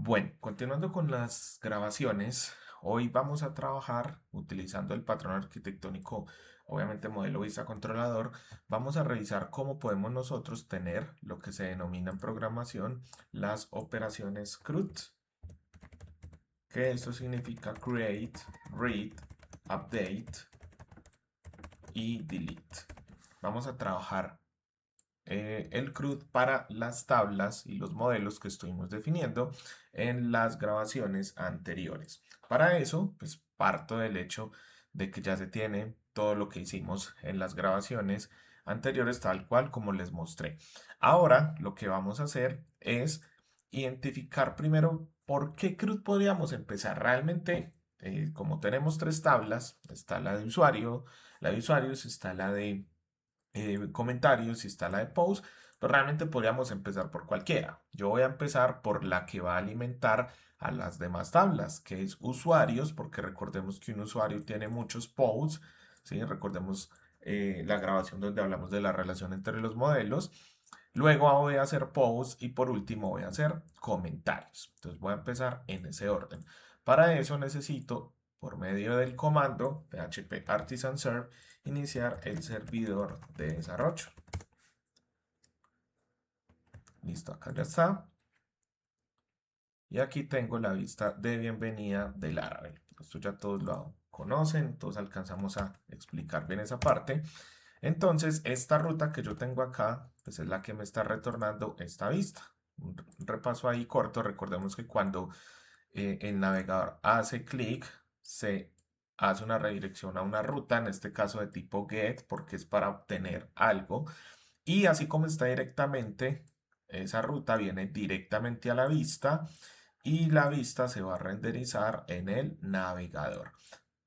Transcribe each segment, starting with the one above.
Bueno, continuando con las grabaciones, hoy vamos a trabajar utilizando el patrón arquitectónico, obviamente modelo vista controlador. Vamos a revisar cómo podemos nosotros tener lo que se denomina en programación las operaciones CRUD, que esto significa create, read, update y delete. Vamos a trabajar el CRUD para las tablas y los modelos que estuvimos definiendo en las grabaciones anteriores. Para eso, pues parto del hecho de que ya se tiene todo lo que hicimos en las grabaciones anteriores tal cual como les mostré. Ahora lo que vamos a hacer es identificar primero por qué CRUD podríamos empezar. Realmente, como tenemos tres tablas, está la de usuarios, está la de comentarios y está la de post, pero realmente podríamos empezar por cualquiera. Yo voy a empezar por la que va a alimentar a las demás tablas, que es usuarios, porque recordemos que un usuario tiene muchos posts, ¿sí? Recordemos la grabación donde hablamos de la relación entre los modelos. Luego voy a hacer posts y por último voy a hacer comentarios. Entonces voy a empezar en ese orden. Para eso necesito, por medio del comando php artisan serve, iniciar el servidor de desarrollo. Listo, acá ya está. Y aquí tengo la vista de bienvenida del Laravel. Esto ya todos lo conocen, todos alcanzamos a explicar bien esa parte. Entonces, esta ruta que yo tengo acá, pues es la que me está retornando esta vista. Un repaso ahí corto. Recordemos que cuando el navegador hace clic, se hace una redirección a una ruta, en este caso de tipo get, porque es para obtener algo. Y así como está directamente, esa ruta viene directamente a la vista y la vista se va a renderizar en el navegador.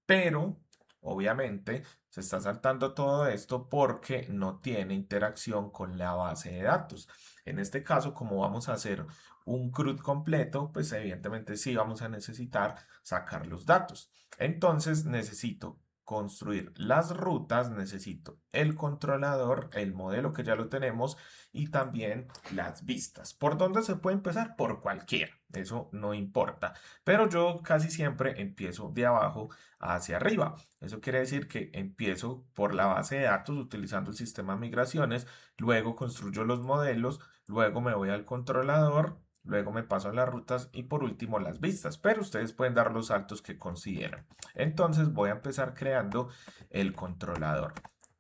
Pero, obviamente, se está saltando todo esto porque no tiene interacción con la base de datos. En este caso, como vamos a hacer un CRUD completo, pues evidentemente sí vamos a necesitar sacar los datos. Entonces necesito construir las rutas, necesito el controlador, el modelo que ya lo tenemos y también las vistas. ¿Por dónde se puede empezar? Por cualquiera, eso no importa. Pero yo casi siempre empiezo de abajo hacia arriba. Eso quiere decir que empiezo por la base de datos utilizando el sistema de migraciones, luego construyo los modelos, luego me voy al controlador, luego me paso a las rutas y por último las vistas, pero ustedes pueden dar los saltos que consideren. Entonces voy a empezar creando el controlador.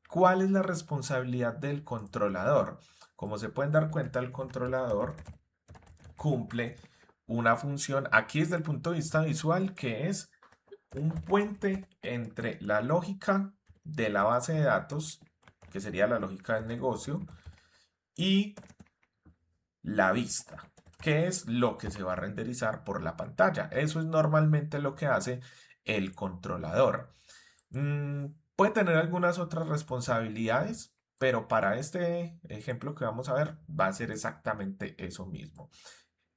¿Cuál es la responsabilidad del controlador? Como se pueden dar cuenta, el controlador cumple una función aquí desde el punto de vista visual que es un puente entre la lógica de la base de datos, que sería la lógica del negocio, y la vista, que es lo que se va a renderizar por la pantalla. Eso es normalmente lo que hace el controlador. Puede tener algunas otras responsabilidades, pero para este ejemplo que vamos a ver, va a ser exactamente eso mismo.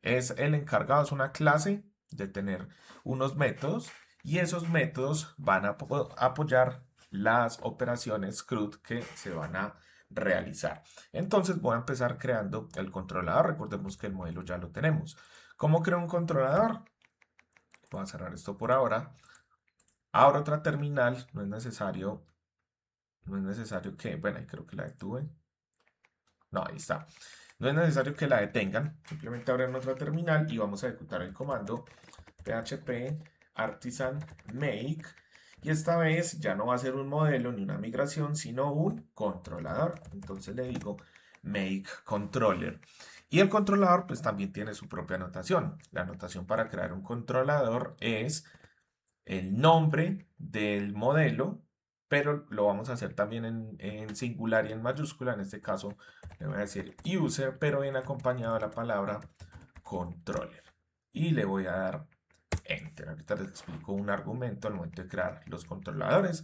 Es el encargado, es una clase de tener unos métodos y esos métodos van a apoyar las operaciones CRUD que se van a realizar. Entonces voy a empezar creando el controlador. Recordemos que el modelo ya lo tenemos. ¿Cómo creo un controlador? Voy a cerrar esto por ahora. Abro otra terminal, no es necesario que, bueno, ahí creo que la detuve. No, ahí está. No es necesario que la detengan, simplemente abren otra terminal y vamos a ejecutar el comando php artisan make y esta vez ya no va a ser un modelo ni una migración, sino un controlador. Entonces le digo make controller. Y el controlador pues también tiene su propia anotación. La anotación para crear un controlador es el nombre del modelo, pero lo vamos a hacer también en singular y en mayúscula. En este caso le voy a decir user, pero bien acompañado de la palabra controller. Y le voy a dar enter. Ahorita les explico un argumento al momento de crear los controladores.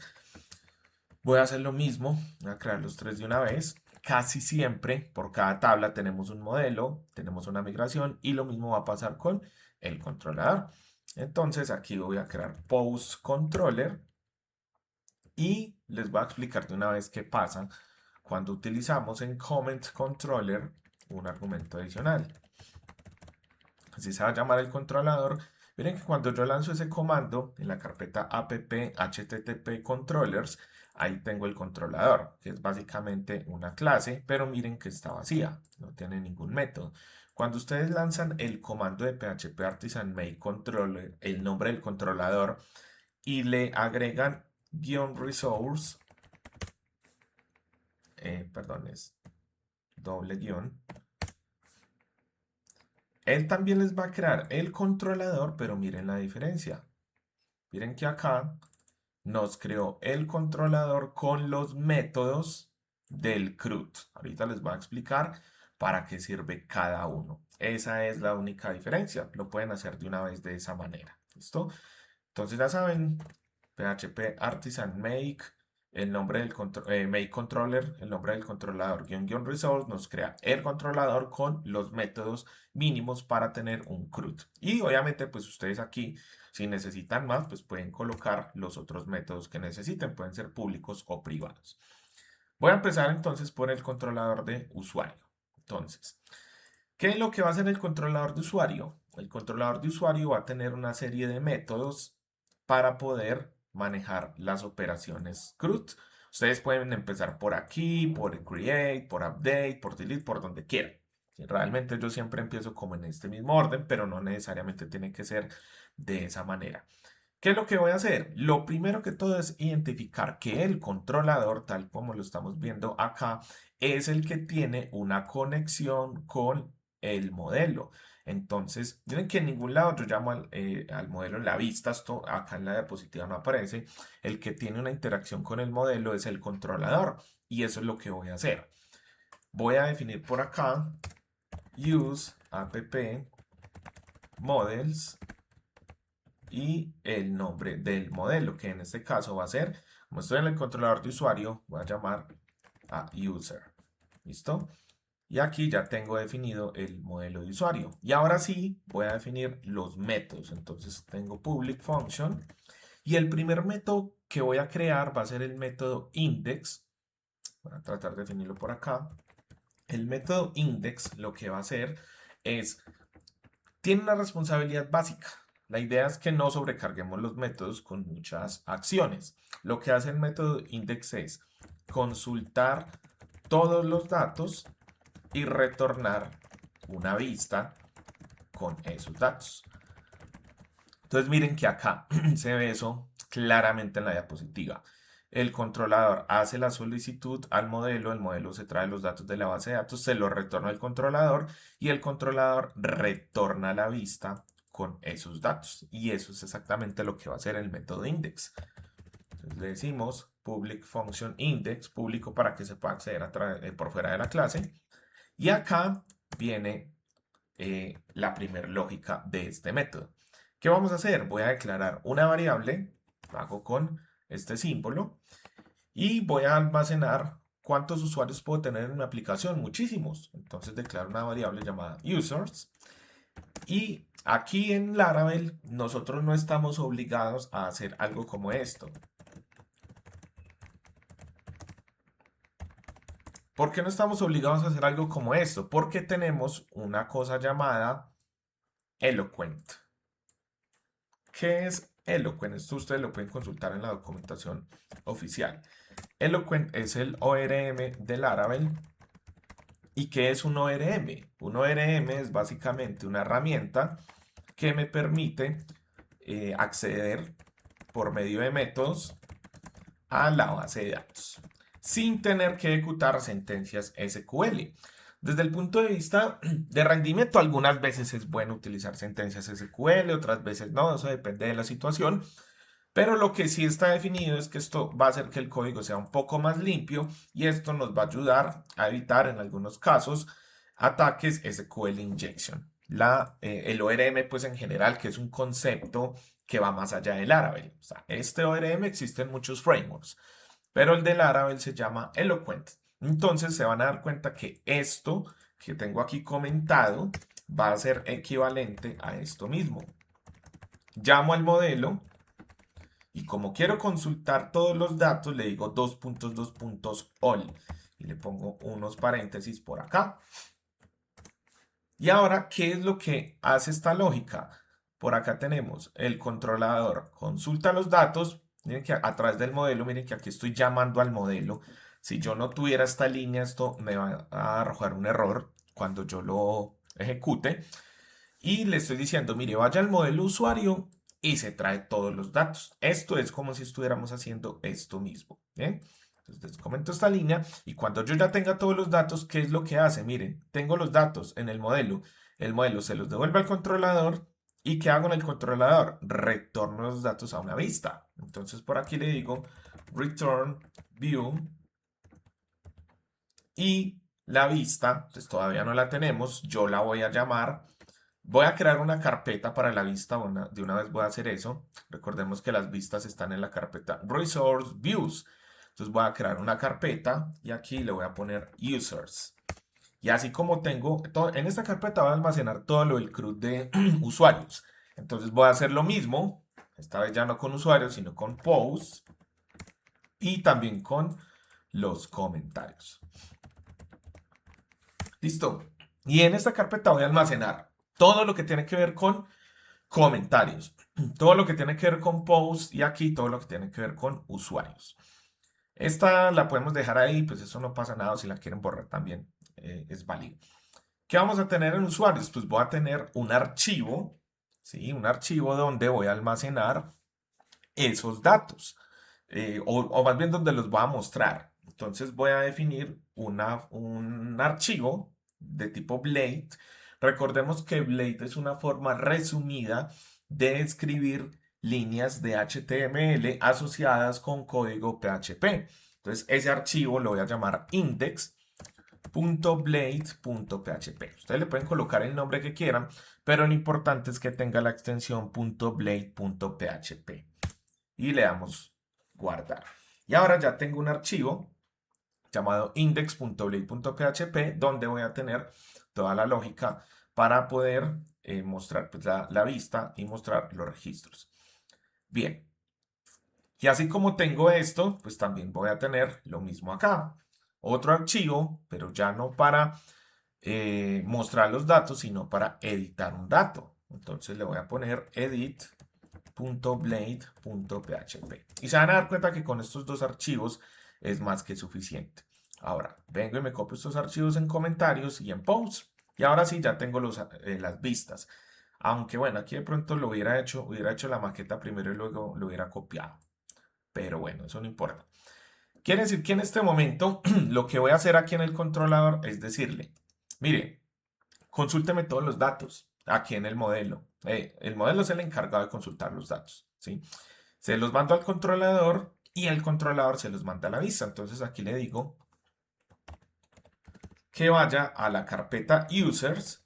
Voy a hacer lo mismo, voy a crear los tres de una vez. Casi siempre por cada tabla tenemos un modelo, tenemos una migración y lo mismo va a pasar con el controlador. Entonces aquí voy a crear post controller y les voy a explicar de una vez qué pasa cuando utilizamos en comment controller un argumento adicional. así se va a llamar el controlador. Miren que cuando yo lanzo ese comando en la carpeta app http controllers, ahí tengo el controlador, que es básicamente una clase, pero miren que está vacía, no tiene ningún método. Cuando ustedes lanzan el comando de PHP Artisan Make Controller, el nombre del controlador, y le agregan "resource", perdón, es doble guión, él también les va a crear el controlador, pero miren la diferencia. Miren que acá nos creó el controlador con los métodos del CRUD. Ahorita les voy a explicar para qué sirve cada uno. Esa es la única diferencia. Lo pueden hacer de una vez de esa manera. ¿Listo? Entonces ya saben, PHP Artisan Make, el nombre del Make Controller, el nombre del controlador "resource", nos crea el controlador con los métodos mínimos para tener un CRUD. Y obviamente pues ustedes aquí, si necesitan más, pues pueden colocar los otros métodos que necesiten, pueden ser públicos o privados. Voy a empezar entonces por el controlador de usuario. Entonces, ¿qué es lo que va a hacer el controlador de usuario? El controlador de usuario va a tener una serie de métodos para poder manejar las operaciones CRUD. Ustedes pueden empezar por aquí, por create, por update, por delete, por donde quieran. Realmente yo siempre empiezo como en este mismo orden, pero no necesariamente tiene que ser de esa manera. ¿Qué es lo que voy a hacer? Lo primero que todo es identificar que el controlador, tal como lo estamos viendo acá, es el que tiene una conexión con el modelo. Entonces, miren que en ningún lado yo llamo al modelo en la vista, esto acá en la diapositiva no aparece. El que tiene una interacción con el modelo es el controlador y eso es lo que voy a hacer. Voy a definir por acá use app models y el nombre del modelo, que en este caso va a ser, como estoy en el controlador de usuario, voy a llamar a user. ¿Listo? Y aquí ya tengo definido el modelo de usuario. Y ahora sí voy a definir los métodos. Entonces tengo public function. Y el primer método que voy a crear va a ser el método index. Voy a tratar de definirlo por acá. El método index lo que va a hacer es, tiene una responsabilidad básica. La idea es que no sobrecarguemos los métodos con muchas acciones. Lo que hace el método index es consultar todos los datos y retornar una vista con esos datos. Entonces miren que acá se ve eso claramente en la diapositiva. El controlador hace la solicitud al modelo, el modelo se trae los datos de la base de datos, se los retorna al controlador y el controlador retorna la vista con esos datos. Y eso es exactamente lo que va a hacer el método index. Entonces le decimos public function index, público para que se pueda acceder por fuera de la clase. Y acá viene la primera lógica de este método. ¿Qué vamos a hacer? Voy a declarar una variable, lo hago con este símbolo, y voy a almacenar cuántos usuarios puedo tener en mi aplicación. Muchísimos. Entonces declaro una variable llamada users. Y aquí en Laravel nosotros no estamos obligados a hacer algo como esto. ¿Por qué no estamos obligados a hacer algo como esto? Porque tenemos una cosa llamada Eloquent. ¿Qué es Eloquent? Esto ustedes lo pueden consultar en la documentación oficial. Eloquent es el ORM de Laravel. ¿Y qué es un ORM? Un ORM es básicamente una herramienta que me permite acceder por medio de métodos a la base de datos sin tener que ejecutar sentencias SQL. Desde el punto de vista de rendimiento, algunas veces es bueno utilizar sentencias SQL, otras veces no, eso depende de la situación. Pero lo que sí está definido es que esto va a hacer que el código sea un poco más limpio y esto nos va a ayudar a evitar en algunos casos ataques SQL injection. El ORM pues en general, que es un concepto que va más allá del Laravel. O sea, este ORM existe en muchos frameworks, pero el de Laravel se llama Eloquent. Entonces se van a dar cuenta que esto que tengo aquí comentado va a ser equivalente a esto mismo. Llamo al modelo y como quiero consultar todos los datos, le digo all y le pongo unos paréntesis por acá. Y ahora, ¿qué es lo que hace esta lógica? Por acá tenemos el controlador, consulta los datos, miren que a través del modelo, miren que aquí estoy llamando al modelo. Si yo no tuviera esta línea, esto me va a arrojar un error cuando yo lo ejecute. Y le estoy diciendo, mire, vaya al modelo usuario y se trae todos los datos. Esto es como si estuviéramos haciendo esto mismo. ¿Bien? Entonces les comento esta línea y cuando yo ya tenga todos los datos, ¿qué es lo que hace? Miren, tengo los datos en el modelo se los devuelve al controlador y ¿qué hago en el controlador? Retorno los datos a una vista. Entonces por aquí le digo return view y la vista, pues todavía no la tenemos, yo la voy a llamar. Voy a crear una carpeta para la vista, de una vez voy a hacer eso. Recordemos que las vistas están en la carpeta Resource Views. Entonces voy a crear una carpeta y aquí le voy a poner Users. Y así como tengo, en esta carpeta voy a almacenar todo lo del CRUD de usuarios. Entonces voy a hacer lo mismo, esta vez ya no con usuarios, sino con posts y también con los comentarios. Listo. Y en esta carpeta voy a almacenar todo lo que tiene que ver con comentarios, todo lo que tiene que ver con posts y aquí todo lo que tiene que ver con usuarios. Esta la podemos dejar ahí, pues eso no pasa nada, si la quieren borrar también es válido. ¿Qué vamos a tener en usuarios? Pues voy a tener un archivo, ¿sí? Un archivo donde voy a almacenar esos datos, o más bien donde los voy a mostrar. Entonces voy a definir un archivo de tipo Blade. Recordemos que Blade es una forma resumida de escribir líneas de HTML asociadas con código PHP. Entonces ese archivo lo voy a llamar index.blade.php. Ustedes le pueden colocar el nombre que quieran, pero lo importante es que tenga la extensión .blade.php y le damos guardar. Y ahora ya tengo un archivo llamado index.blade.php donde voy a tener toda la lógica para poder mostrar pues, la vista y mostrar los registros. Bien, y así como tengo esto, pues también voy a tener lo mismo acá. Otro archivo, pero ya no para mostrar los datos, sino para editar un dato. Entonces le voy a poner edit.blade.php. Y se van a dar cuenta que con estos dos archivos es más que suficiente. Ahora, vengo y me copio estos archivos en comentarios y en posts. Y ahora sí, ya tengo las vistas. Aunque bueno, aquí de pronto hubiera hecho la maqueta primero y luego lo hubiera copiado. Pero bueno, eso no importa. Quiere decir que en este momento lo que voy a hacer aquí en el controlador es decirle, mire, consúlteme todos los datos aquí en el modelo. El modelo es el encargado de consultar los datos, ¿sí? Se los mando al controlador y el controlador se los manda a la vista. Entonces aquí le digo que vaya a la carpeta users,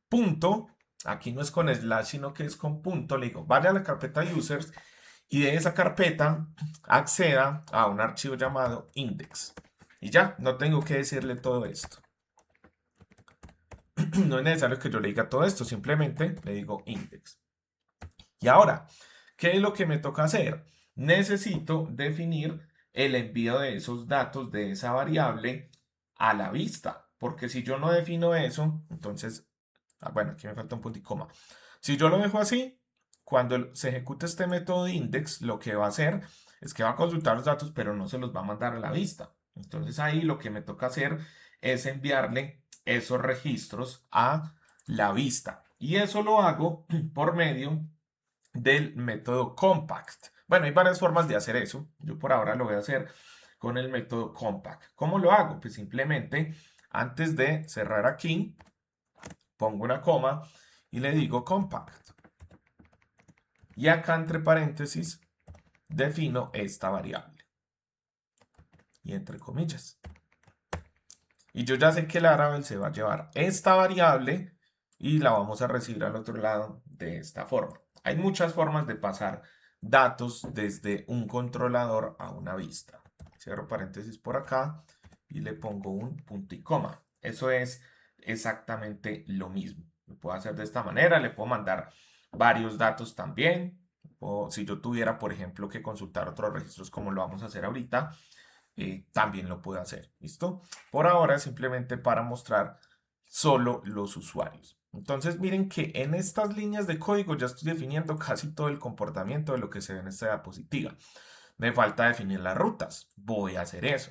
punto, aquí no es con slash, sino que es con punto, le digo, vaya a la carpeta users y de esa carpeta acceda a un archivo llamado index. Y ya, no tengo que decirle todo esto. No es necesario que yo le diga todo esto, simplemente le digo index. Y ahora, ¿qué es lo que me toca hacer? Necesito definir el envío de esos datos de esa variable a la vista, porque si yo no defino eso, entonces, bueno, aquí me falta un punto y coma. Si yo lo dejo así, cuando se ejecute este método de index, lo que va a hacer es que va a consultar los datos, pero no se los va a mandar a la vista. Entonces ahí lo que me toca hacer es enviarle esos registros a la vista. Y eso lo hago por medio del método compact. Bueno, hay varias formas de hacer eso. Yo por ahora lo voy a hacer con el método compact. ¿Cómo lo hago? Pues simplemente antes de cerrar aquí, pongo una coma y le digo compact. Y acá entre paréntesis defino esta variable. Y entre comillas. Y yo ya sé que Laravel se va a llevar esta variable y la vamos a recibir al otro lado de esta forma. Hay muchas formas de pasar datos desde un controlador a una vista. Cierro paréntesis por acá y le pongo un punto y coma. Eso es exactamente lo mismo. Lo puedo hacer de esta manera, le puedo mandar varios datos también. O si yo tuviera, por ejemplo, que consultar otros registros como lo vamos a hacer ahorita, también lo puedo hacer. ¿Listo? Por ahora simplemente para mostrar solo los usuarios. Entonces miren que en estas líneas de código ya estoy definiendo casi todo el comportamiento de lo que se ve en esta diapositiva. Me falta definir las rutas. Voy a hacer eso.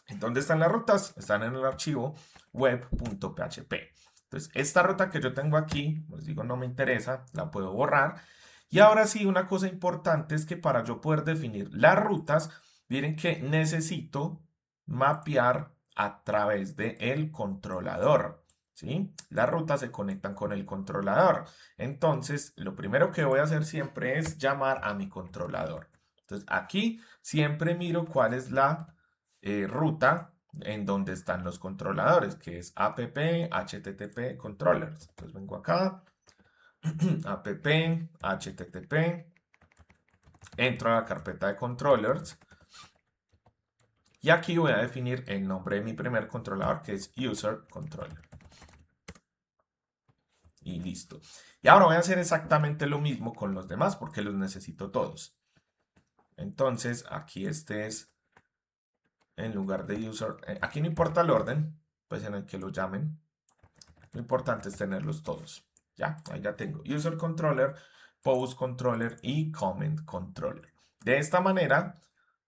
¿En dónde están las rutas? Están en el archivo web.php. Entonces, esta ruta que yo tengo aquí, les digo, no me interesa, la puedo borrar. Y ahora sí, una cosa importante es que para yo poder definir las rutas, miren que necesito mapear a través del controlador. ¿Sí? Las rutas se conectan con el controlador. Entonces, lo primero que voy a hacer siempre es llamar a mi controlador. Entonces, aquí siempre miro cuál es la ruta en donde están los controladores, que es app http controllers. Entonces vengo acá, app http, entro a la carpeta de controllers y aquí voy a definir el nombre de mi primer controlador, que es user controller. Y listo. Y ahora voy a hacer exactamente lo mismo con los demás porque los necesito todos. Entonces aquí este es en lugar de user, aquí no importa el orden, pues en el que lo llamen. Lo importante es tenerlos todos. Ya, ahí ya tengo user controller, post controller y comment controller. De esta manera,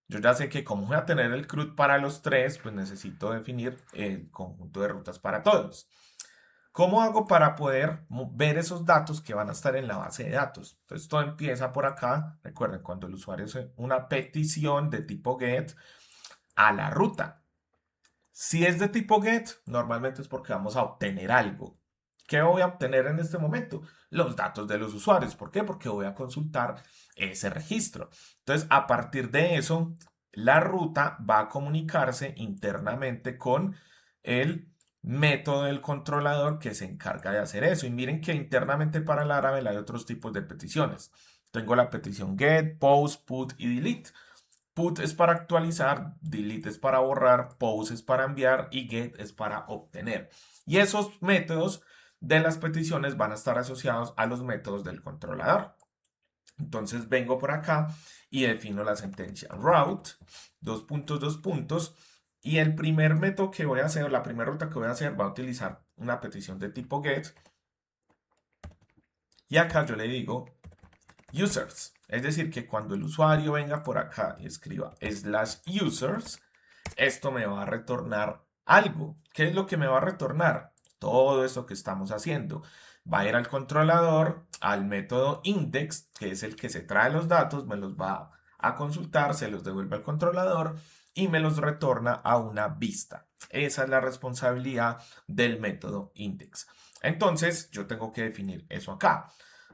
yo ya sé que como voy a tener el CRUD para los tres, pues necesito definir el conjunto de rutas para todos. ¿Cómo hago para poder ver esos datos que van a estar en la base de datos? Entonces todo empieza por acá. Recuerden, cuando el usuario hace una petición de tipo GET a la ruta. Si es de tipo GET, normalmente es porque vamos a obtener algo. ¿Qué voy a obtener en este momento? Los datos de los usuarios. ¿Por qué? Porque voy a consultar ese registro. Entonces, a partir de eso, la ruta va a comunicarse internamente con el método del controlador que se encarga de hacer eso. Y miren que internamente para Laravel hay otros tipos de peticiones. Tengo la petición get, post, put y delete. Put es para actualizar, delete es para borrar, post es para enviar y get es para obtener. Y esos métodos de las peticiones van a estar asociados a los métodos del controlador. Entonces vengo por acá y defino la sentencia route, dos puntos, dos puntos. Y el primer método que voy a hacer, la primera ruta que voy a hacer va a utilizar una petición de tipo get. Y acá yo le digo users. Es decir, que cuando el usuario venga por acá y escriba /users, esto me va a retornar algo. ¿Qué es lo que me va a retornar? Todo esto que estamos haciendo. Va a ir al controlador, al método index, que es el que se trae los datos, me los va a consultar, se los devuelve al controlador y me los retorna a una vista. Esa es la responsabilidad del método index. Entonces, yo tengo que definir eso acá.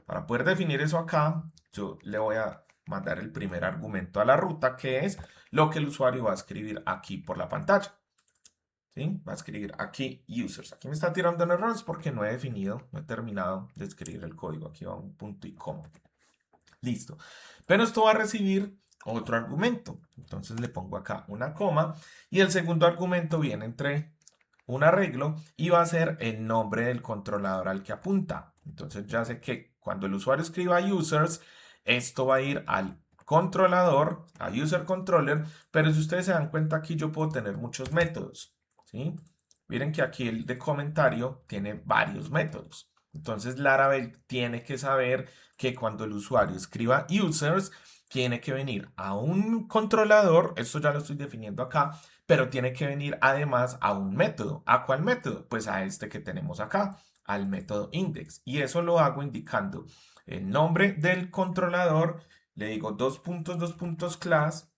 Para poder definir eso acá, yo le voy a mandar el primer argumento a la ruta, que es lo que el usuario va a escribir aquí por la pantalla. ¿Sí? Va a escribir aquí users. Aquí me está tirando en errores porque no he definido, no he terminado de escribir el código. Aquí va un punto y coma. Listo. Pero esto va a recibir otro argumento. Entonces le pongo acá una coma y el segundo argumento viene entre un arreglo y va a ser el nombre del controlador al que apunta. Entonces ya sé que cuando el usuario escriba users, esto va a ir al controlador, a user controller, pero si ustedes se dan cuenta aquí yo puedo tener muchos métodos, ¿sí? Miren que aquí el de comentario tiene varios métodos. Entonces Laravel tiene que saber que cuando el usuario escriba users, tiene que venir a un controlador, esto ya lo estoy definiendo acá, pero tiene que venir además a un método. ¿A cuál método? Pues a este que tenemos acá, al método index. Y eso lo hago indicando el nombre del controlador, le digo dos puntos class,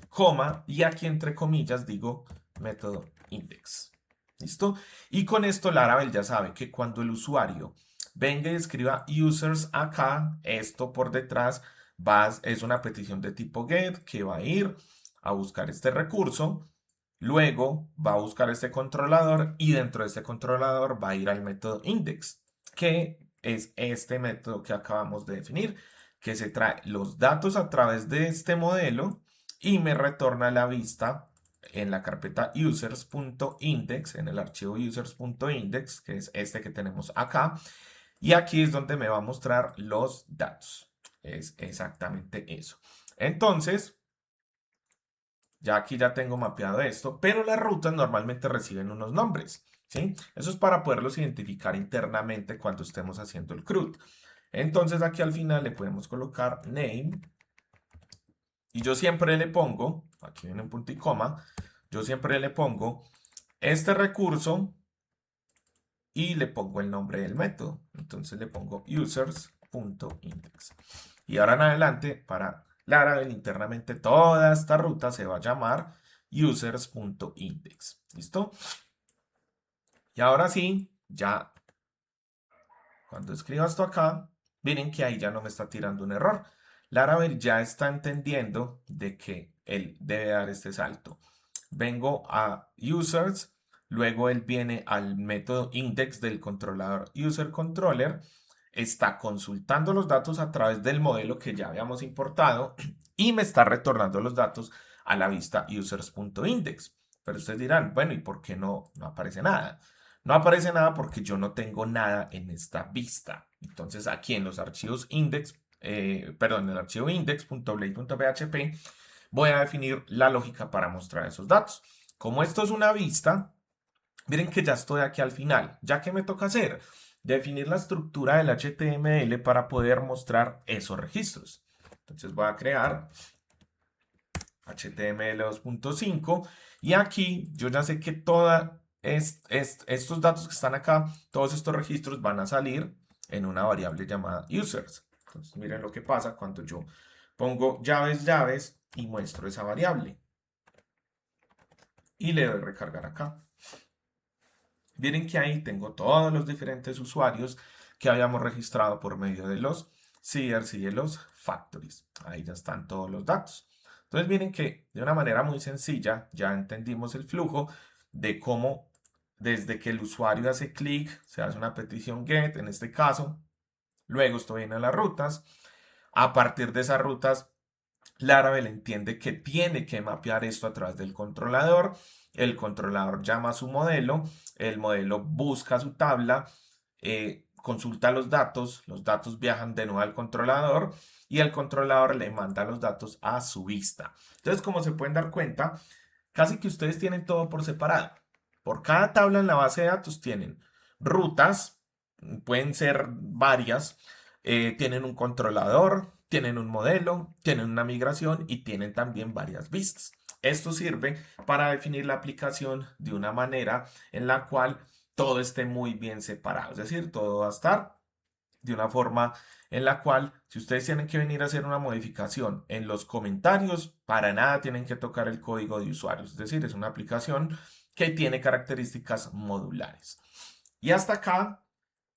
coma, y aquí entre comillas digo método index. ¿Listo? Y con esto Laravel ya sabe que cuando el usuario venga y escriba users acá, esto por detrás es una petición de tipo get que va a ir a buscar este recurso. Luego va a buscar este controlador y dentro de este controlador va a ir al método index, que es este método que acabamos de definir, que se trae los datos a través de este modelo y me retorna la vista en la carpeta users.index, en el archivo users.index, que es este que tenemos acá. Y aquí es donde me va a mostrar los datos. Es exactamente eso. Entonces, ya aquí ya tengo mapeado esto, pero las rutas normalmente reciben unos nombres. ¿sí? Eso es para poderlos identificar internamente cuando estemos haciendo el CRUD. Entonces aquí al final le podemos colocar name y yo siempre le pongo, aquí viene un punto y coma, yo siempre le pongo este recurso y le pongo el nombre del método. Entonces le pongo users.index. Y ahora en adelante, para Laravel, internamente toda esta ruta se va a llamar users.index. ¿Listo? Y ahora sí, ya cuando escriba esto acá, miren que ahí ya no me está tirando un error. Laravel ya está entendiendo de que él debe dar este salto. Vengo a users, luego él viene al método index del controlador user controller, está consultando los datos a través del modelo que ya habíamos importado y me está retornando los datos a la vista users.index. Pero ustedes dirán, bueno, ¿y por qué no aparece nada? No aparece nada porque yo no tengo nada en esta vista. Entonces aquí en los archivos index, perdón, en el archivo index.blade.php voy a definir la lógica para mostrar esos datos. Como esto es una vista, miren que ya estoy aquí al final. ¿Ya qué me toca hacer? Definir la estructura del HTML para poder mostrar esos registros. Entonces voy a crear HTML 2.5 y aquí yo ya sé que estos datos que están acá, todos estos registros van a salir en una variable llamada users. Entonces miren lo que pasa cuando yo pongo llaves y muestro esa variable y le doy recargar acá. Miren que ahí tengo todos los diferentes usuarios que habíamos registrado por medio de los seeders y de los factories. Ahí ya están todos los datos. Entonces miren que de una manera muy sencilla ya entendimos el flujo de cómo desde que el usuario hace clic se hace una petición get en este caso. Luego esto viene a las rutas. A partir de esas rutas Laravel entiende que tiene que mapear esto a través del controlador. El controlador llama a su modelo, el modelo busca su tabla, consulta los datos viajan de nuevo al controlador y el controlador le manda los datos a su vista. Entonces, como se pueden dar cuenta, casi que ustedes tienen todo por separado. Por cada tabla en la base de datos tienen rutas, pueden ser varias, tienen un controlador, tienen un modelo, tienen una migración y tienen también varias vistas. Esto sirve para definir la aplicación de una manera en la cual todo esté muy bien separado. Es decir, todo va a estar de una forma en la cual, si ustedes tienen que venir a hacer una modificación en los comentarios, para nada tienen que tocar el código de usuario. Es decir, es una aplicación que tiene características modulares. Y hasta acá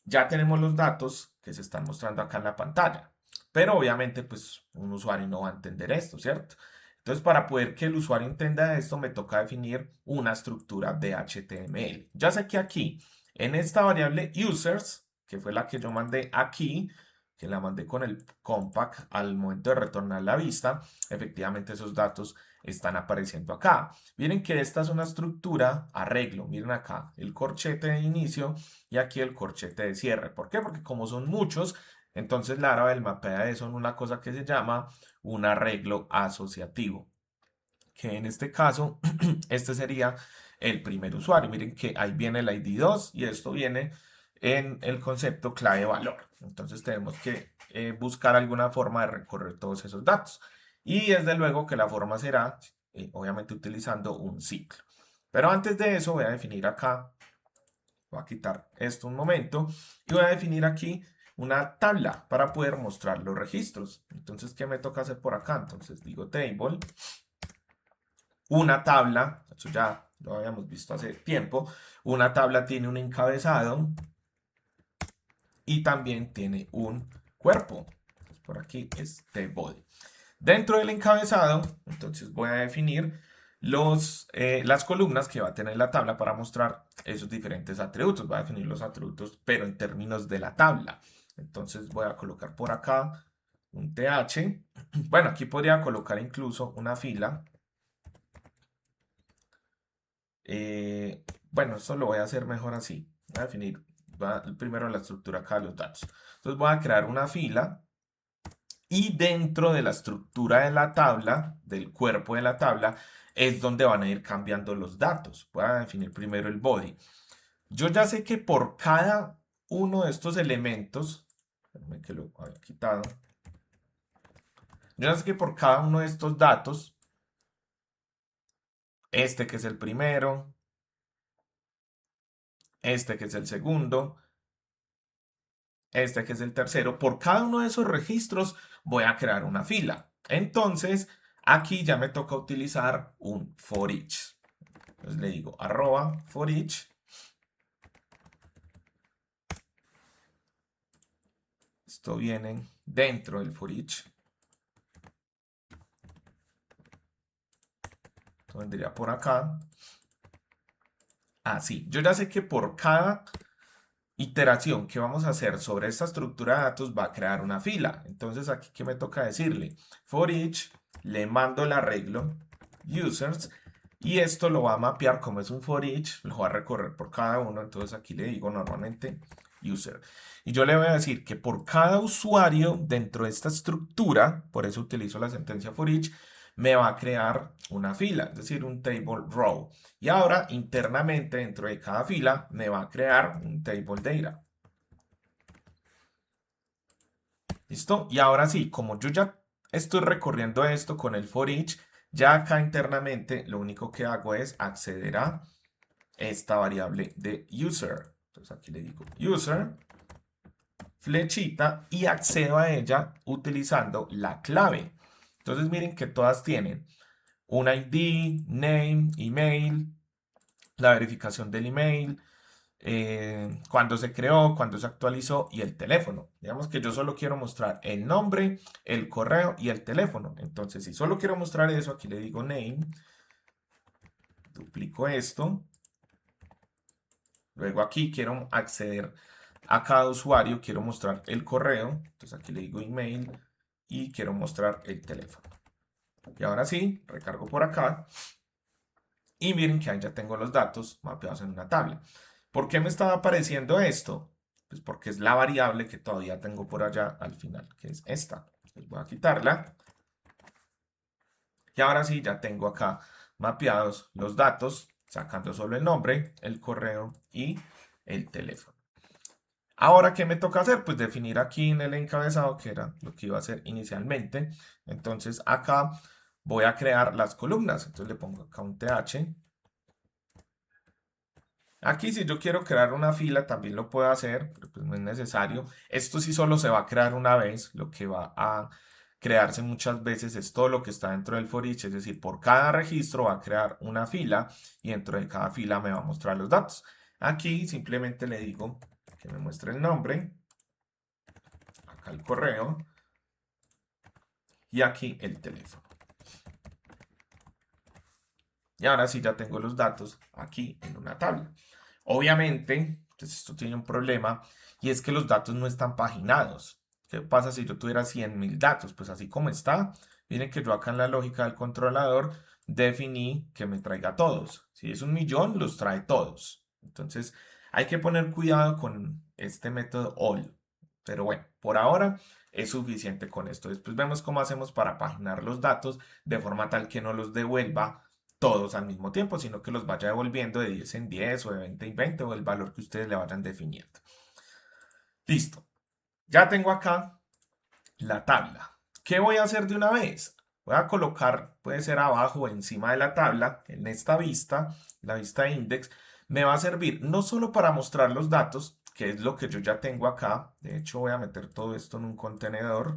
ya tenemos los datos que se están mostrando acá en la pantalla. Pero obviamente, pues un usuario no va a entender esto, ¿cierto? Entonces, para poder que el usuario entienda esto, me toca definir una estructura de HTML. Ya sé que aquí, en esta variable users, que fue la que yo mandé aquí, que la mandé con el compact al momento de retornar la vista, efectivamente esos datos están apareciendo acá. Miren que esta es una estructura arreglo. Miren acá el corchete de inicio y aquí el corchete de cierre. ¿Por qué? Porque como son muchos, entonces Laravel mapea eso en una cosa que se llama un arreglo asociativo. Que en este caso, este sería el primer usuario. Miren que ahí viene el ID2 y esto viene en el concepto clave valor. Entonces tenemos que buscar alguna forma de recorrer todos esos datos. Y desde luego que la forma será, obviamente, utilizando un ciclo. Pero antes de eso voy a definir acá, voy a quitar esto un momento y voy a definir aquí una tabla para poder mostrar los registros. Entonces, ¿qué me toca hacer por acá? Entonces digo table, una tabla, eso ya lo habíamos visto hace tiempo, una tabla tiene un encabezado y también tiene un cuerpo. Entonces, por aquí es the body. Dentro del encabezado, entonces voy a definir las columnas que va a tener la tabla para mostrar esos diferentes atributos. Voy a definir los atributos, pero en términos de la tabla. Entonces voy a colocar por acá un th. Bueno, aquí podría colocar incluso una fila. Bueno, esto lo voy a hacer mejor así. Voy a definir primero la estructura acá de los datos. Entonces voy a crear una fila y dentro de la estructura de la tabla, del cuerpo de la tabla, es donde van a ir cambiando los datos. Voy a definir primero el body. Yo ya sé que por cada uno de estos elementos, déjame que lo había quitado, yo ya sé que por cada uno de estos datos, este que es el primero, este que es el segundo, este que es el tercero, por cada uno de esos registros voy a crear una fila. Entonces, aquí ya me toca utilizar un for each. Entonces le digo arroba for each. Esto viene dentro del for each. Esto vendría por acá. Así. Yo ya sé que por cada iteración que vamos a hacer sobre esta estructura de datos va a crear una fila. Entonces aquí, ¿qué me toca decirle? For each, le mando el arreglo users y esto lo va a mapear como es un for each, lo va a recorrer por cada uno. Entonces aquí le digo normalmente user. Y yo le voy a decir que por cada usuario dentro de esta estructura, por eso utilizo la sentencia for each, me va a crear una fila, es decir, un table row. Y ahora internamente dentro de cada fila me va a crear un table data. ¿Listo? Y ahora sí, como yo ya estoy recorriendo esto con el for each, ya acá internamente lo único que hago es acceder a esta variable de user. Entonces aquí le digo user, flechita y accedo a ella utilizando la clave. Entonces miren que todas tienen un ID, name, email, la verificación del email, cuándo se creó, cuándo se actualizó y el teléfono. Digamos que yo solo quiero mostrar el nombre, el correo y el teléfono. Entonces, si solo quiero mostrar eso, aquí le digo name, duplico esto. Luego aquí quiero acceder a cada usuario, quiero mostrar el correo. Entonces aquí le digo email y quiero mostrar el teléfono. Y ahora sí, recargo por acá. Y miren que ahí ya tengo los datos mapeados en una tabla. ¿Por qué me estaba apareciendo esto? Pues porque es la variable que todavía tengo por allá al final, que es esta. Entonces voy a quitarla. Y ahora sí, ya tengo acá mapeados los datos, sacando solo el nombre, el correo y el teléfono. Ahora, ¿qué me toca hacer? Pues definir aquí en el encabezado, que era lo que iba a hacer inicialmente. Entonces acá voy a crear las columnas. Entonces le pongo acá un th. Aquí si yo quiero crear una fila también lo puedo hacer, pero pues no es necesario. Esto sí solo se va a crear una vez, lo que va a crearse muchas veces es todo lo que está dentro del for each, es decir, por cada registro va a crear una fila y dentro de cada fila me va a mostrar los datos. Aquí simplemente le digo que me muestre el nombre, acá el correo y aquí el teléfono. Y ahora sí ya tengo los datos aquí en una tabla. Obviamente, pues esto tiene un problema y es que los datos no están paginados. ¿Qué pasa si yo tuviera 100.000 datos? Pues así como está, miren que yo acá en la lógica del controlador definí que me traiga todos. Si es 1.000.000, los trae todos. Entonces, hay que poner cuidado con este método all. Pero bueno, por ahora es suficiente con esto. Después vemos cómo hacemos para paginar los datos de forma tal que no los devuelva todos al mismo tiempo, sino que los vaya devolviendo de 10 en 10 o de 20 en 20 o el valor que ustedes le vayan definiendo. Listo. Ya tengo acá la tabla. ¿Qué voy a hacer de una vez? Voy a colocar, puede ser abajo o encima de la tabla, en esta vista, la vista de index, me va a servir no solo para mostrar los datos, que es lo que yo ya tengo acá. De hecho, voy a meter todo esto en un contenedor.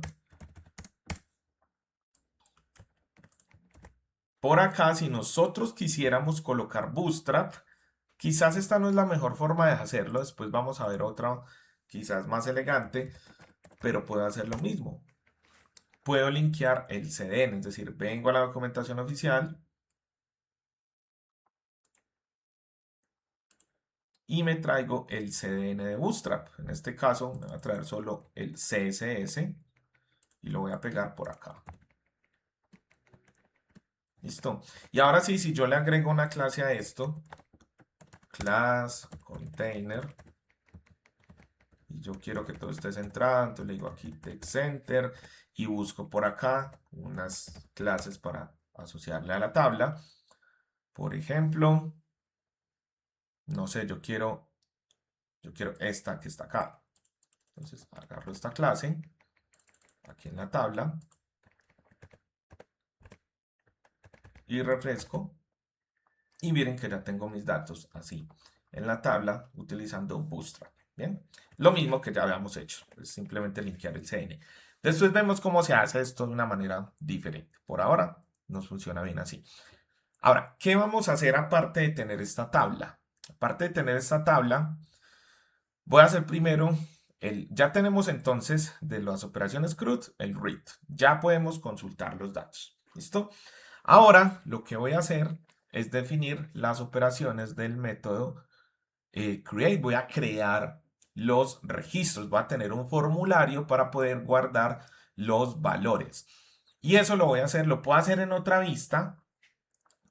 Por acá, si nosotros quisiéramos colocar Bootstrap, quizás esta no es la mejor forma de hacerlo, después vamos a ver otra quizás más elegante, pero puedo hacer lo mismo. Puedo linkear el CDN, es decir, vengo a la documentación oficial y me traigo el CDN de Bootstrap. En este caso me va a traer solo el CSS y lo voy a pegar por acá. Listo. Y ahora sí, si yo le agrego una clase a esto, class container, y yo quiero que todo esté centrado, entonces le digo aquí text center y busco por acá unas clases para asociarle a la tabla. Por ejemplo, no sé, yo quiero Yo quiero esta que está acá. Entonces agarro esta clase aquí en la tabla y refresco. Y miren que ya tengo mis datos así en la tabla utilizando Bootstrap. Bien, lo mismo que ya habíamos hecho, es simplemente linkear el CN. Después vemos cómo se hace esto de una manera diferente. Por ahora nos funciona bien así. Ahora, ¿qué vamos a hacer aparte de tener esta tabla? Aparte de tener esta tabla, voy a hacer primero ya tenemos entonces de las operaciones CRUD el read. Ya podemos consultar los datos. ¿Listo? Ahora lo que voy a hacer es definir las operaciones del método create. Voy a crear los registros. Voy a tener un formulario para poder guardar los valores. Y eso lo voy a hacer, lo puedo hacer en otra vista,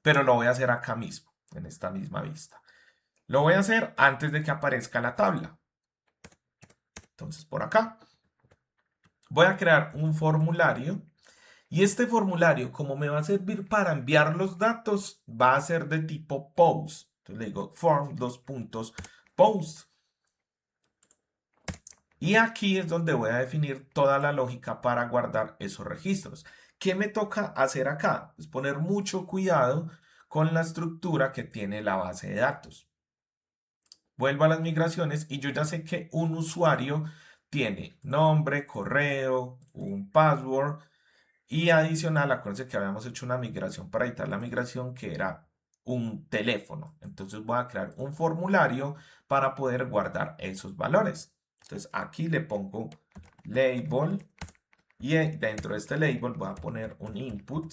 pero lo voy a hacer acá mismo, en esta misma vista. Lo voy a hacer antes de que aparezca la tabla. Entonces por acá voy a crear un formulario y este formulario, como me va a servir para enviar los datos, va a ser de tipo post. Entonces le digo form, dos puntos, post. Y aquí es donde voy a definir toda la lógica para guardar esos registros. ¿Qué me toca hacer acá? Es poner mucho cuidado con la estructura que tiene la base de datos. Vuelvo a las migraciones y yo ya sé que un usuario tiene nombre, correo, un password y adicional, acuérdense que habíamos hecho una migración para editar la migración que era un teléfono. Entonces voy a crear un formulario para poder guardar esos valores. Entonces aquí le pongo label y dentro de este label voy a poner un input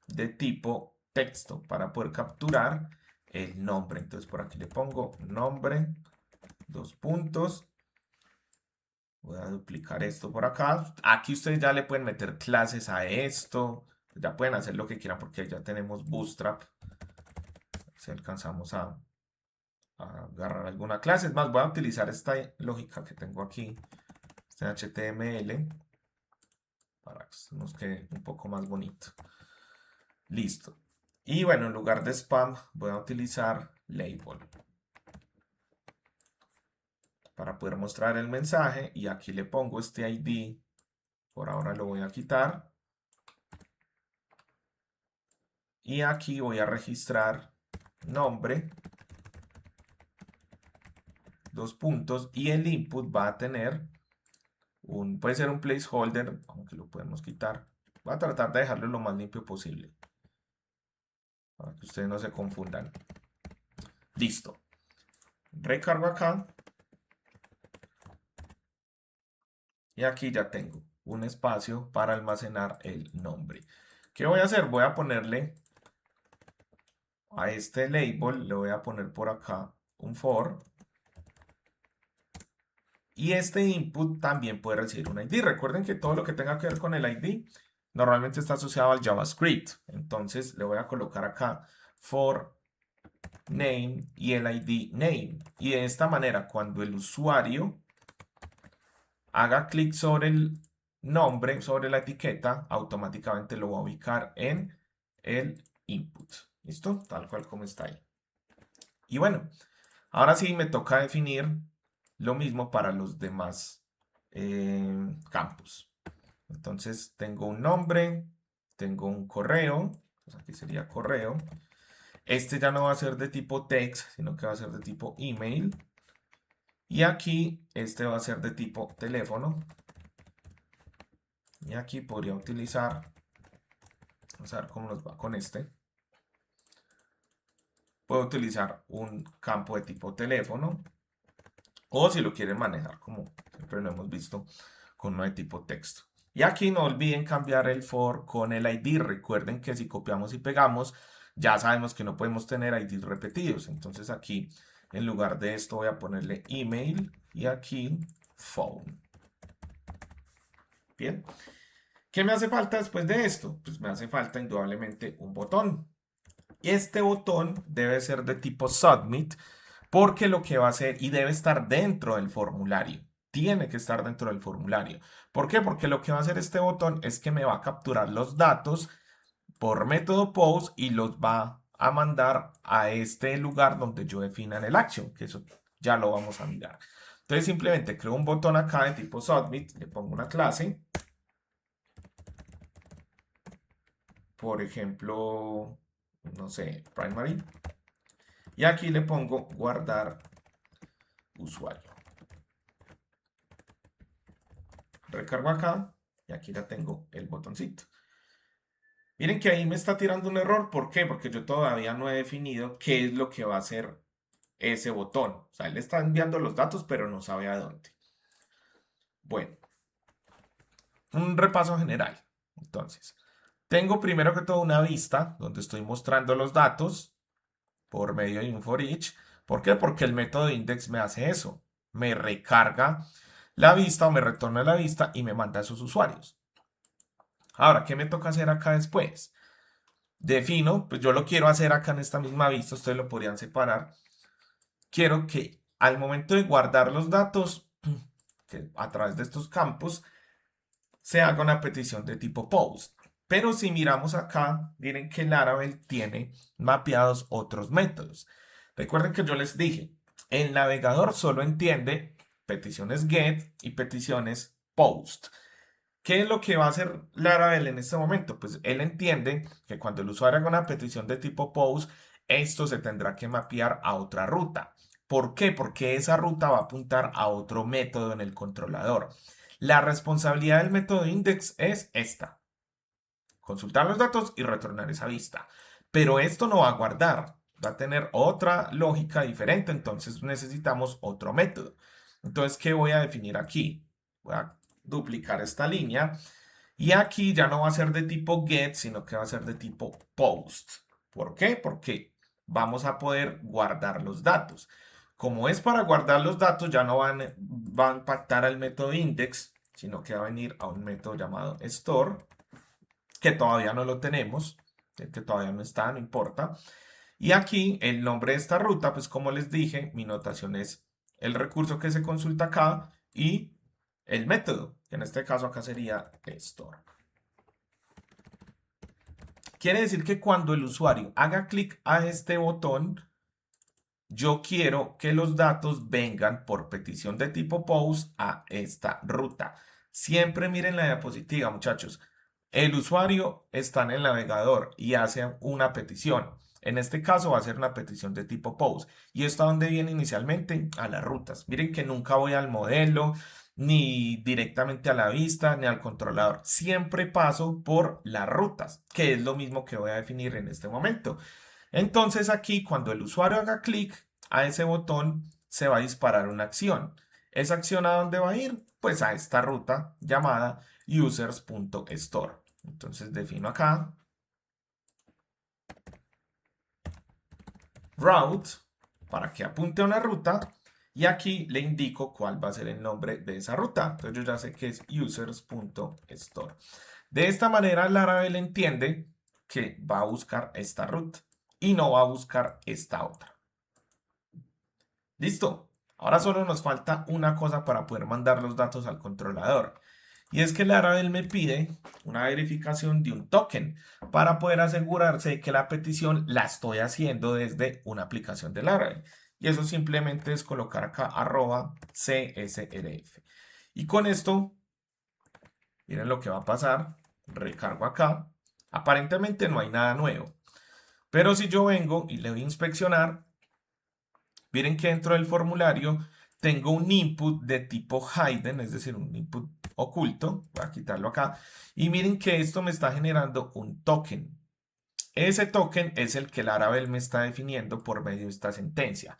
de tipo texto para poder capturar el nombre. Entonces por aquí le pongo nombre, dos puntos. Voy a duplicar esto por acá. Aquí ustedes ya le pueden meter clases a esto. Ya pueden hacer lo que quieran porque ya tenemos Bootstrap. Si alcanzamos a agarrar alguna clase. Es más, voy a utilizar esta lógica que tengo aquí. Este HTML. Para que nos quede un poco más bonito. Listo. Y bueno, en lugar de spam voy a utilizar label. Para poder mostrar el mensaje. Y aquí le pongo este ID. Por ahora lo voy a quitar. Y aquí voy a registrar nombre, dos puntos, y el input va a tener puede ser un placeholder, aunque lo podemos quitar. Voy a tratar de dejarlo lo más limpio posible, para que ustedes no se confundan. Listo. Recargo acá. Y aquí ya tengo un espacio para almacenar el nombre. ¿Qué voy a hacer? Voy a ponerle a este label, le voy a poner por acá un for. Y este input también puede recibir un ID. Recuerden que todo lo que tenga que ver con el ID normalmente está asociado al JavaScript. Entonces le voy a colocar acá for name y el ID name. Y de esta manera, cuando el usuario haga clic sobre el nombre, sobre la etiqueta, automáticamente lo va a ubicar en el input. ¿Listo? Tal cual como está ahí. Y bueno, ahora sí me toca definir lo mismo para los demás campos. Entonces tengo un nombre, tengo un correo, pues aquí sería correo. Este ya no va a ser de tipo text, sino que va a ser de tipo email. Y aquí este va a ser de tipo teléfono. Y aquí podría utilizar, vamos a ver cómo nos va con este. Puedo utilizar un campo de tipo teléfono. O si lo quieren manejar como siempre lo hemos visto, con uno de tipo texto. Y aquí no olviden cambiar el for con el ID. Recuerden que si copiamos y pegamos, ya sabemos que no podemos tener IDs repetidos. Entonces aquí, en lugar de esto, voy a ponerle email y aquí phone. Bien. ¿Qué me hace falta después de esto? Pues me hace falta indudablemente un botón. Este botón debe ser de tipo submit porque lo que va a hacer y debe estar dentro del formulario. Tiene que estar dentro del formulario. ¿Por qué? Porque lo que va a hacer este botón es que me va a capturar los datos por método post y los va a mandar a este lugar donde yo defina en el action, que eso ya lo vamos a mirar. Entonces simplemente creo un botón acá de tipo submit, le pongo una clase, por ejemplo, no sé, primary, y aquí le pongo guardar usuario. Recargo acá y aquí ya tengo el botoncito. Miren que ahí me está tirando un error. ¿Por qué? Porque yo todavía no he definido qué es lo que va a hacer ese botón. O sea, él está enviando los datos, pero no sabe a dónde. Bueno, un repaso general. Entonces, tengo primero que todo una vista donde estoy mostrando los datos por medio de un for each. ¿Por qué? Porque el método index me hace eso. Me recarga la vista o me retorna la vista y me manda a esos usuarios. Ahora, ¿qué me toca hacer acá después? Defino, pues yo lo quiero hacer acá en esta misma vista, ustedes lo podrían separar. Quiero que al momento de guardar los datos, que a través de estos campos, se haga una petición de tipo post. Pero si miramos acá, miren que Laravel tiene mapeados otros métodos. Recuerden que yo les dije, el navegador solo entiende peticiones get y peticiones post. ¿Qué es lo que va a hacer Laravel en este momento? Pues él entiende que cuando el usuario haga una petición de tipo post, esto se tendrá que mapear a otra ruta. ¿Por qué? Porque esa ruta va a apuntar a otro método en el controlador. La responsabilidad del método index es esta: consultar los datos y retornar esa vista. Pero esto no va a guardar, va a tener otra lógica diferente, entonces necesitamos otro método. Entonces, ¿qué voy a definir aquí? Voy a duplicar esta línea y aquí ya no va a ser de tipo get, sino que va a ser de tipo post. ¿Por qué? Porque vamos a poder guardar los datos. Como es para guardar los datos, ya no va a impactar al método index, sino que va a venir a un método llamado store, que todavía no lo tenemos, que todavía no está, no importa. Y aquí el nombre de esta ruta, pues como les dije, mi notación es el recurso que se consulta acá y el método, que en este caso acá sería store. Quiere decir que cuando el usuario haga clic a este botón, yo quiero que los datos vengan por petición de tipo post a esta ruta. Siempre miren la diapositiva, muchachos. El usuario está en el navegador y hace una petición. En este caso va a ser una petición de tipo post. ¿Y esto a dónde viene inicialmente? A las rutas. Miren que nunca voy al modelo, ni directamente a la vista, ni al controlador. Siempre paso por las rutas, que es lo mismo que voy a definir en este momento. Entonces aquí cuando el usuario haga clic a ese botón se va a disparar una acción. ¿Esa acción a dónde va a ir? Pues a esta ruta llamada users.store. Entonces defino acá route para que apunte a una ruta y aquí le indico cuál va a ser el nombre de esa ruta. Entonces yo ya sé que es users.store. De esta manera Laravel entiende que va a buscar esta ruta y no va a buscar esta otra. Listo. Ahora solo nos falta una cosa para poder mandar los datos al controlador. Y es que Laravel me pide una verificación de un token para poder asegurarse de que la petición la estoy haciendo desde una aplicación de Laravel. Y eso simplemente es colocar acá @CSRF. Y con esto, miren lo que va a pasar. Recargo acá. Aparentemente no hay nada nuevo. Pero si yo vengo y le doy a inspeccionar, miren que dentro del formulario tengo un input de tipo hidden, es decir, un input oculto. Voy a quitarlo acá. Y miren que esto me está generando un token. Ese token es el que Laravel me está definiendo por medio de esta sentencia.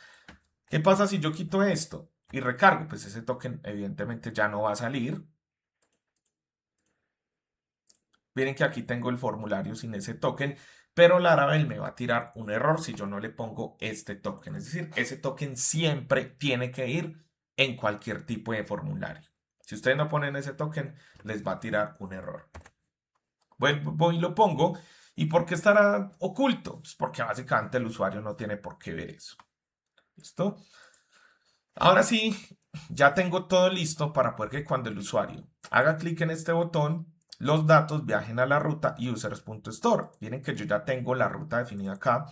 ¿Qué pasa si yo quito esto y recargo? Pues ese token evidentemente ya no va a salir. Miren que aquí tengo el formulario sin ese token, pero Laravel me va a tirar un error si yo no le pongo este token. Es decir, ese token siempre tiene que ir en cualquier tipo de formulario. Si ustedes no ponen ese token, les va a tirar un error. Voy y lo pongo. ¿Y por qué estará oculto? Pues porque básicamente el usuario no tiene por qué ver eso. ¿Listo? Ahora sí, ya tengo todo listo para poder que cuando el usuario haga clic en este botón, los datos viajen a la ruta users.store. Miren que yo ya tengo la ruta definida acá,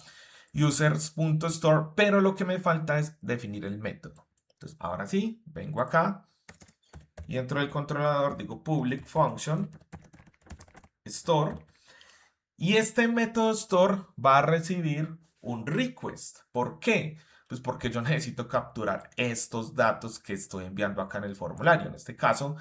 users.store, pero lo que me falta es definir el método. Entonces, ahora sí, vengo acá y dentro del controlador digo public function store y este método store va a recibir un request. ¿Por qué? Pues porque yo necesito capturar estos datos que estoy enviando acá en el formulario. En este caso,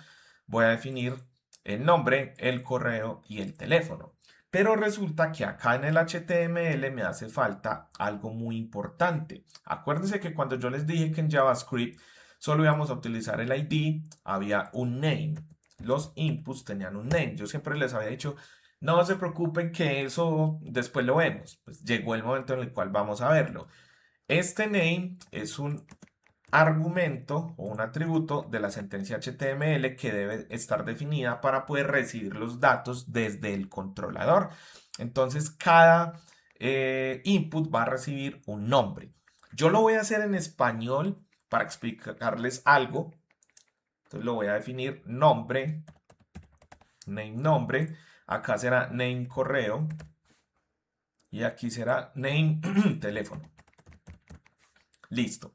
voy a definir el nombre, el correo y el teléfono. Pero resulta que acá en el HTML me hace falta algo muy importante. Acuérdense que cuando yo les dije que en JavaScript solo íbamos a utilizar el ID, había un name. Los inputs tenían un name. Yo siempre les había dicho, no se preocupen que eso después lo vemos. Pues llegó el momento en el cual vamos a verlo. Este name es un argumento o un atributo de la sentencia HTML que debe estar definida para poder recibir los datos desde el controlador. Entonces, cada input va a recibir un nombre. Yo lo voy a hacer en español para explicarles algo. Entonces, lo voy a definir nombre, name nombre. Acá será name correo. Y aquí será name teléfono. Listo.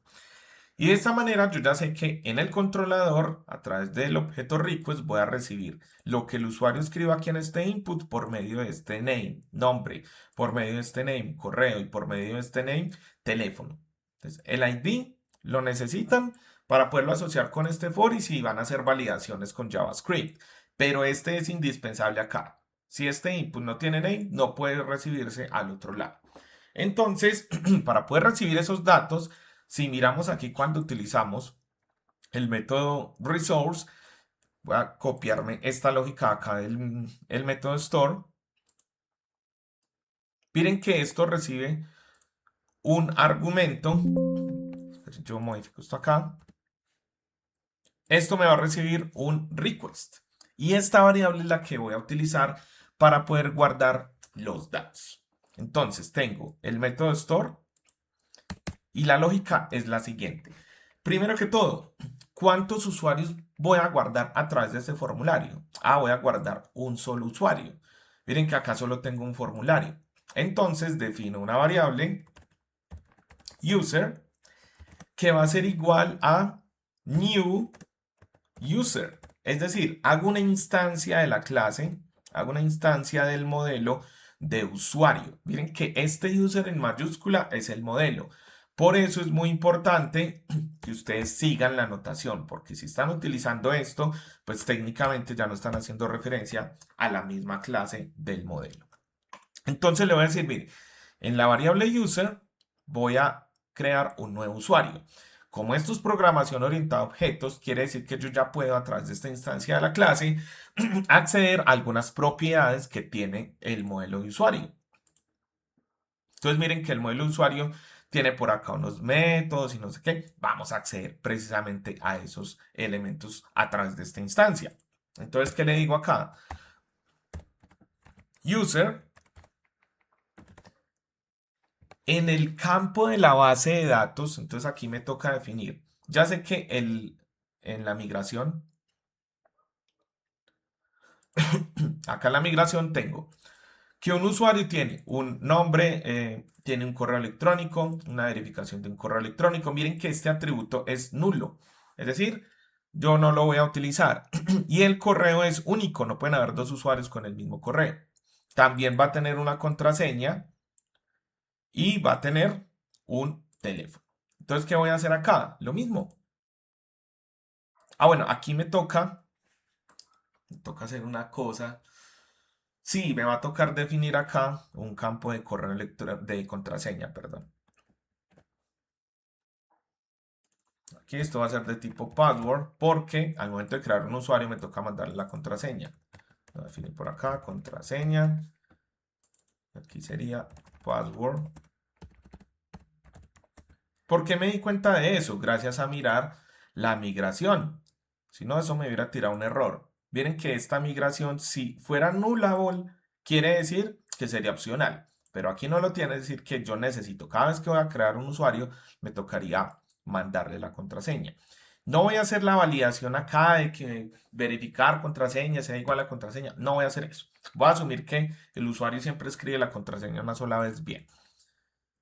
Y de esta manera yo ya sé que en el controlador, a través del objeto request, voy a recibir lo que el usuario escriba aquí en este input por medio de este name, nombre, por medio de este name, correo y por medio de este name, teléfono. Entonces, el ID lo necesitan para poderlo asociar con este for y si van a hacer validaciones con JavaScript. Pero este es indispensable acá. Si este input no tiene name, no puede recibirse al otro lado. Entonces, para poder recibir esos datos, si miramos aquí cuando utilizamos el método resource, voy a copiarme esta lógica acá del el método store. Miren que esto recibe un argumento. Yo modifico esto acá. Esto me va a recibir un request. Y esta variable es la que voy a utilizar para poder guardar los datos. Entonces tengo el método store y la lógica es la siguiente. Primero que todo, ¿cuántos usuarios voy a guardar a través de este formulario? Voy a guardar un solo usuario. Miren que acá solo tengo un formulario. Entonces defino una variable user que va a ser igual a new user. Es decir, hago una instancia de la clase, hago una instancia del modelo de usuario. Miren que este user en mayúscula es el modelo. Por eso es muy importante que ustedes sigan la notación, porque si están utilizando esto, pues técnicamente ya no están haciendo referencia a la misma clase del modelo. Entonces le voy a decir, mire, en la variable user voy a crear un nuevo usuario. Como esto es programación orientada a objetos, quiere decir que yo ya puedo a través de esta instancia de la clase acceder a algunas propiedades que tiene el modelo de usuario. Entonces miren que el modelo de usuario tiene por acá unos métodos y no sé qué. Vamos a acceder precisamente a esos elementos a través de esta instancia. Entonces, ¿qué le digo acá? User. En el campo de la base de datos, entonces aquí me toca definir. Ya sé que en la migración, acá en la migración tengo que un usuario tiene un nombre, tiene un correo electrónico, una verificación de un correo electrónico. Miren que este atributo es nulo. Es decir, yo no lo voy a utilizar. Y el correo es único, no pueden haber dos usuarios con el mismo correo. También va a tener una contraseña y va a tener un teléfono. Entonces, ¿qué voy a hacer acá? Lo mismo. Bueno, aquí me toca hacer una cosa. Sí, me va a tocar definir acá un campo de correo de contraseña, perdón. Aquí esto va a ser de tipo password porque al momento de crear un usuario me toca mandarle la contraseña. Voy a definir por acá, contraseña. Aquí sería password. ¿Por qué me di cuenta de eso? Gracias a mirar la migración. Si no, eso me hubiera tirado un error. Miren que esta migración, si fuera nullable, quiere decir que sería opcional. Pero aquí no lo tiene, es decir, que yo necesito, cada vez que voy a crear un usuario, me tocaría mandarle la contraseña. No voy a hacer la validación acá de que verificar contraseña sea igual a contraseña. No voy a hacer eso. Voy a asumir que el usuario siempre escribe la contraseña una sola vez bien.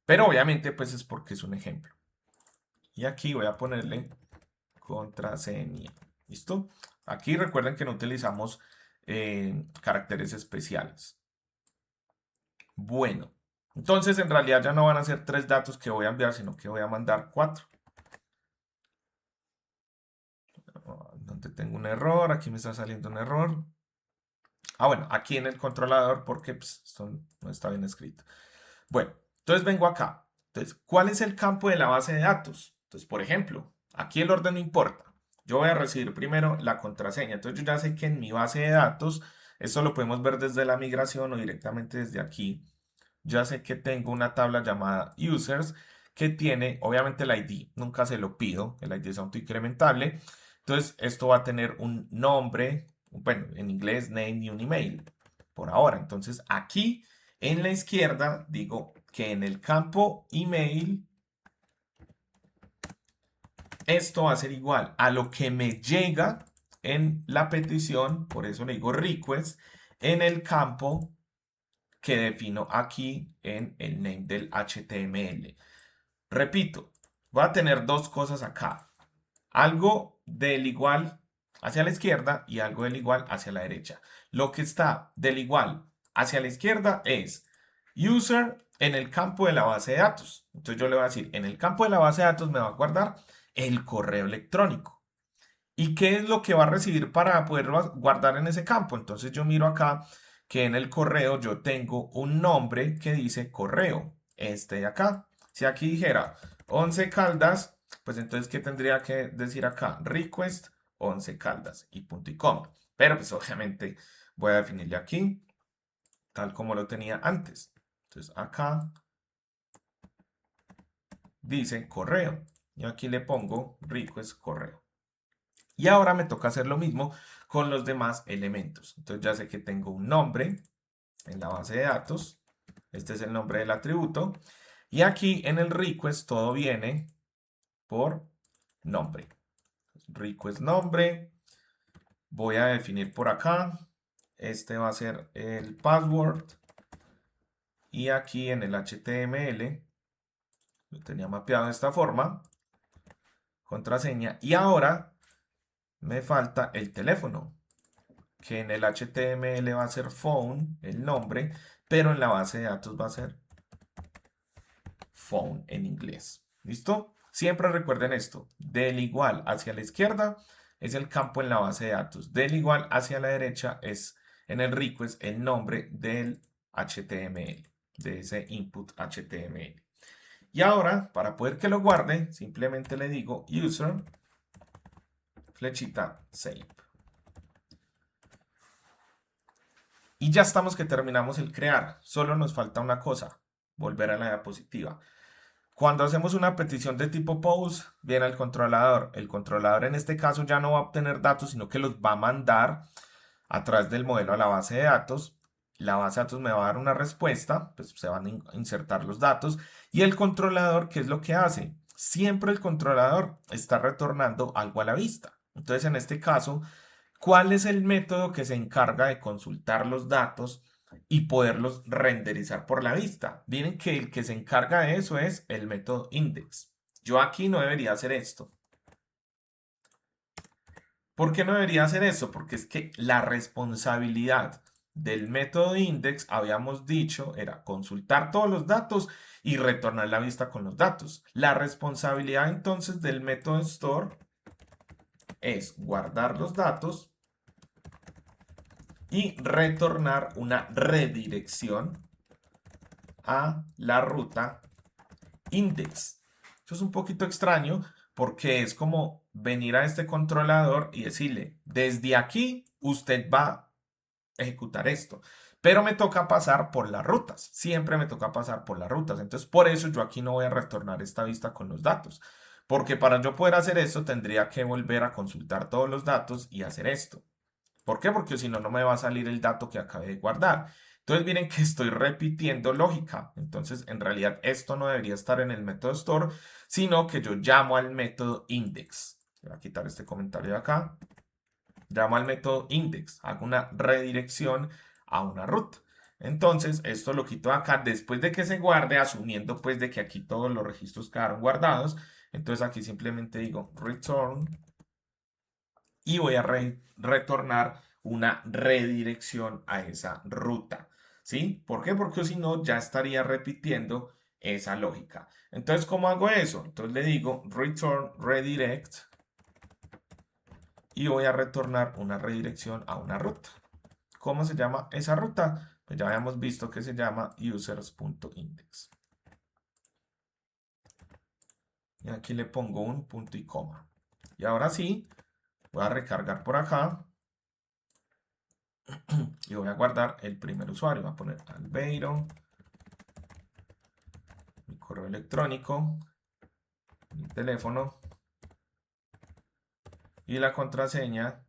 Pero obviamente, pues es porque es un ejemplo. Y aquí voy a ponerle contraseña. ¿Listo? Aquí recuerden que no utilizamos caracteres especiales. Bueno, entonces en realidad ya no van a ser 3 datos que voy a enviar, sino que voy a mandar 4. Donde tengo un error, aquí me está saliendo un error. Bueno, aquí en el controlador porque pues, esto no está bien escrito. Bueno, entonces vengo acá. Entonces, ¿cuál es el campo de la base de datos? Entonces, por ejemplo, aquí el orden no importa. Yo voy a recibir primero la contraseña. Entonces, yo ya sé que en mi base de datos, esto lo podemos ver desde la migración o directamente desde aquí. Ya sé que tengo una tabla llamada users que tiene, obviamente, el ID. Nunca se lo pido. El ID es autoincrementable. Entonces, esto va a tener un nombre, bueno, en inglés, name y un email. Por ahora. Entonces, aquí en la izquierda digo que en el campo email esto va a ser igual a lo que me llega en la petición, por eso le digo request, en el campo que defino aquí en el name del HTML. Repito, voy a tener dos cosas acá. Algo del igual hacia la izquierda y algo del igual hacia la derecha. Lo que está del igual hacia la izquierda es user en el campo de la base de datos. Entonces yo le voy a decir, en el campo de la base de datos me va a guardar el correo electrónico. ¿Y qué es lo que va a recibir para poder guardar en ese campo? Entonces yo miro acá que en el correo yo tengo un nombre que dice correo, este de acá. Si aquí dijera 11 Caldas, pues entonces ¿qué tendría que decir acá? Request 11 Caldas y punto y coma. Pero pues obviamente voy a definirle aquí tal como lo tenía antes. Entonces acá dice correo y aquí le pongo request correo. Y ahora me toca hacer lo mismo con los demás elementos. Entonces ya sé que tengo un nombre en la base de datos. Este es el nombre del atributo. Y aquí en el request todo viene por nombre. Request nombre. Voy a definir por acá. Este va a ser el password. Y aquí en el HTML lo tenía mapeado de esta forma. Contraseña. Y ahora me falta el teléfono, que en el HTML va a ser phone, el nombre, pero en la base de datos va a ser phone en inglés. ¿Listo? Siempre recuerden esto, del igual hacia la izquierda es el campo en la base de datos, del igual hacia la derecha es en el request el nombre del HTML, de ese input HTML. Y ahora, para poder que lo guarde, simplemente le digo user, flechita, save. Y ya estamos que terminamos el crear. Solo nos falta una cosa, volver a la diapositiva. Cuando hacemos una petición de tipo post, viene el controlador. El controlador en este caso ya no va a obtener datos, sino que los va a mandar a través del modelo a la base de datos. La base de datos me va a dar una respuesta, pues se van a insertar los datos. Y el controlador, ¿qué es lo que hace? Siempre el controlador está retornando algo a la vista. Entonces, en este caso, ¿cuál es el método que se encarga de consultar los datos y poderlos renderizar por la vista? Miren que el que se encarga de eso es el método index. Yo aquí no debería hacer esto. ¿Por qué no debería hacer eso? Porque es que la responsabilidad del método index, habíamos dicho, era consultar todos los datos y retornar la vista con los datos. La responsabilidad entonces del método store es guardar los datos y retornar una redirección a la ruta index. Eso es un poquito extraño porque es como venir a este controlador y decirle, desde aquí usted va a ejecutar esto. Pero me toca pasar por las rutas. Siempre me toca pasar por las rutas. Entonces, por eso yo aquí no voy a retornar esta vista con los datos. Porque para yo poder hacer esto, tendría que volver a consultar todos los datos y hacer esto. ¿Por qué? Porque si no, no me va a salir el dato que acabé de guardar. Entonces miren que estoy repitiendo lógica. Entonces en realidad esto no debería estar en el método store, sino que yo llamo al método index. Voy a quitar este comentario de acá. Llamo al método index. Hago una redirección a una ruta. Entonces esto lo quito acá después de que se guarde, asumiendo pues de que aquí todos los registros quedaron guardados. Entonces aquí simplemente digo return y voy a retornar una redirección a esa ruta. ¿Sí? ¿Por qué? Porque si no, ya estaría repitiendo esa lógica. Entonces, ¿cómo hago eso? Entonces le digo return redirect y voy a retornar una redirección a una ruta. ¿Cómo se llama esa ruta? Pues ya habíamos visto que se llama users.index. Y aquí le pongo un punto y coma. Y ahora sí, voy a recargar por acá y voy a guardar el primer usuario. Voy a poner Albeiro, mi correo electrónico, mi teléfono y la contraseña.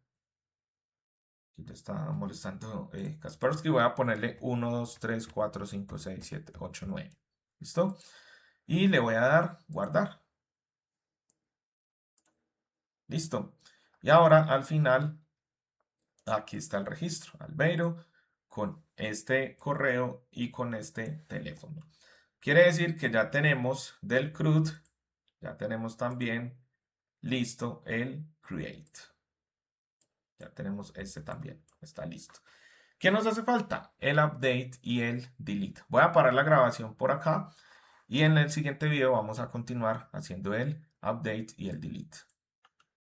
Aquí te está molestando Kaspersky. Voy a ponerle 1, 2, 3, 4, 5, 6, 7, 8, 9. ¿Listo? Y le voy a dar guardar. Listo. Y ahora al final, aquí está el registro. Albeiro con este correo y con este teléfono. Quiere decir que ya tenemos del CRUD, ya tenemos también listo el create. Ya tenemos este también, está listo. ¿Qué nos hace falta? El update y el delete. Voy a parar la grabación por acá y en el siguiente video vamos a continuar haciendo el update y el delete.